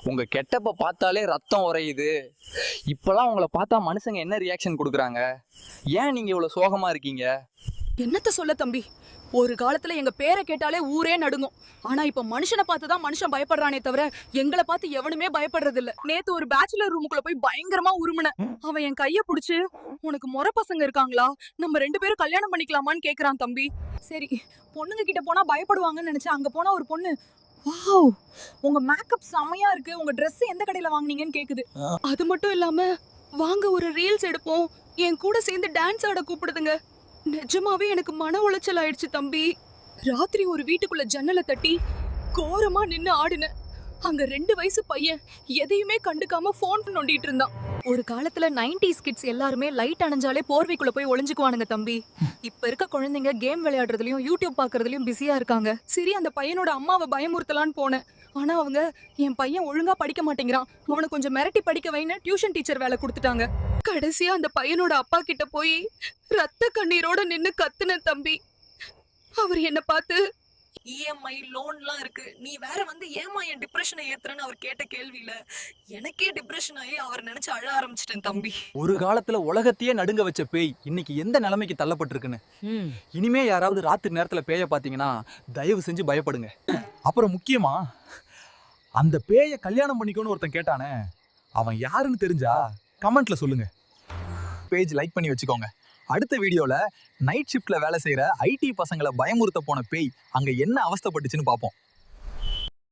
உங்க கெட்டப்ப பார்த்தாலே ரத்தம் உறையுது. இப்பெல்லாம் உங்களை பார்த்தா மனுஷங்க என்ன ரியாக்ஷன் கொடுக்குறாங்க? ஏன் நீங்க இவ்வளவு சோகமா இருக்கீங்க? என்னத்த சொல்ல தம்பி, ஒரு காலத்துல எங்க பேரை கேட்டாலே ஊரே நடுங்கும். ஆனா இப்ப மனுஷனை பார்த்துதான் மனுஷன் பயப்படுறானே தவிர எங்களை பார்த்து எவனுமே பயப்படுறது இல்ல. நேத்து ஒரு பேச்சுலர் ரூமுக்குள்ள போய் பயங்கரமா உருமுன. அவன் என் கைய புடிச்சு, உனக்கு முறை பசங்க இருக்காங்களா, நம்ம 2 பேரும் கல்யாணம் பண்ணிக்கலாமான்னு கேக்குறான் தம்பி. சரி, பொண்ணுங்க கிட்ட போனா பயப்படுவாங்கன்னு நினைச்சேன். அங்க போனா ஒரு பொண்ணு, வாவ் உங்க மேக்கப் செமையா இருக்கு, உங்க Dress எந்த கடையில வாங்குனீங்கன்னு கேக்குது. அது மட்டும் இல்லாம, வாங்க ஒரு ரீல்ஸ் எடுப்போம், என் கூட சேர்ந்து டான்ஸ் ஆட கூப்பிடுதுங்க. நிஜமாவே எனக்கு மன உளைச்சல் ஆயிடுச்சு தம்பி. ராத்திரி ஒரு வீட்டுக்குள்ள ஜன்னலை தட்டி கோரமா நின்னு ஆடுன. அங்க 2 வயசு பையன் எதையுமே கண்டுக்காம போன் நோண்டிட்டு இருந்தான். ஒரு காலத்துல 90s கிட்ஸ் எல்லாருமே லைட் அணைஞ்சாலே போர்வைக்குள்ள போய் ஒளிஞ்சுக்குவானுங்க தம்பி. இப்ப இருக்க குழந்தைங்க கேம் விளையாடுறதுலயும் யூடியூப் பாக்குறதுலயும் பிஸியா இருக்காங்க. சரி, அந்த பையனோட அம்மாவை பயமுறுத்தலான்னு போனேன். ஆனா அவங்க, என் பையன் ஒழுங்கா படிக்க மாட்டேங்கிறான், அவனை கொஞ்சம் மிரட்டி படிக்க வைன்னு டியூஷன் டீச்சர் வேலை கொடுத்துட்டாங்க. கடைசியா அந்த பையனோட அப்பா கிட்ட போய் ரத்த கண்ணீரோட நின்னு கத்துன தம்பி. அவர் என்ன பார்த்து, இஎம்ஐ லோன்லாம் இருக்கு, நீ வேற வந்து ஏமா என் டிப்ரெஷனை ஏத்துறன்னு அவர் கேட்ட கேள்வியில எனக்கே டிப்ரெஷன் ஆகி அவர் நினைச்சு அழ ஆரம்பிச்சிட்டேன் தம்பி. ஒரு காலத்துல உலகத்தையே நடுங்க வச்ச பேய் இன்னைக்கு எந்த நிலைமைக்கு தள்ளப்பட்டிருக்குன்னு. இனிமே யாராவது ராத்திரி நேரத்துல பேய பாத்தீங்கன்னா தயவு செஞ்சு பயப்படுங்க. அப்புறம் முக்கியமா, அந்த பேயை கல்யாணம் பண்ணிக்கோன்னு ஒருத்தன் கேட்டானே, அவன் யாருன்னு தெரிஞ்சா கமெண்ட்ல சொல்லுங்க. பேஜ் லைக் பண்ணி வச்சுக்கோங்க. அடுத்த வீடியோல நைட் ஷிஃப்ட்ல வேலை செய்யற ஐடி பசங்களை பயமுறுத்த போன பேய் அங்க என்ன அவஸ்தைப்பட்டுச்சுன்னு பார்ப்போம்.